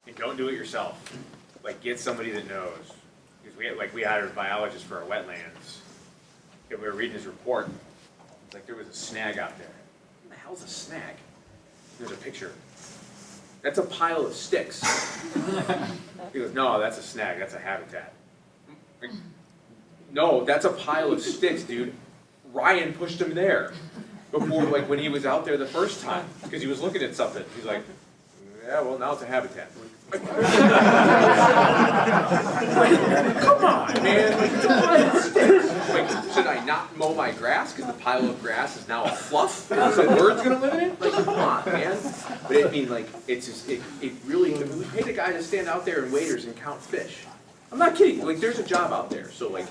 And don't do it yourself. Like, get somebody that knows. Because we hired a biologist for our wetlands. And we were reading his report. It's like there was a snag out there. What the hell's a snag? There's a picture. That's a pile of sticks. He goes, no, that's a snag. That's a habitat. Like, no, that's a pile of sticks, dude. Ryan pushed him there before, like, when he was out there the first time, because he was looking at something. He's like, yeah, well, now it's a habitat. Like, come on, man. Like, it's a pile of sticks. Like, should I not mow my grass because the pile of grass is now a fluff? And so birds gonna live in it? Like, come on, man. But I mean, like, it's just, it really, I mean, we paid a guy to stand out there in waders and count fish. I'm not kidding. Like, there's a job out there. So, like,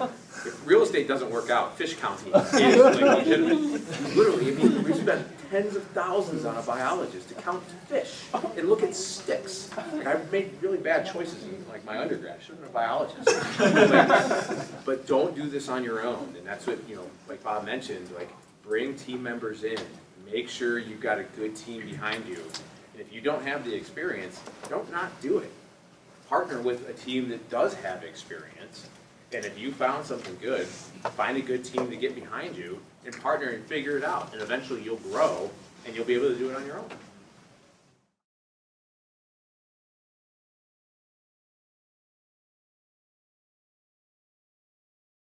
if real estate doesn't work out, fish counting is like legitimate. Literally, I mean, we spent tens of thousands on a biologist to count fish and look at sticks. Like, I've made really bad choices in, like, my undergrad. I should have been a biologist. Like, but don't do this on your own. And that's what, you know, like Bob mentioned, like, bring team members in. Make sure you've got a good team behind you. And if you don't have the experience, don't not do it. Partner with a team that does have experience, and if you found something good, find a good team to get behind you, and partner and figure it out, and eventually you'll grow, and you'll be able to do it on your own.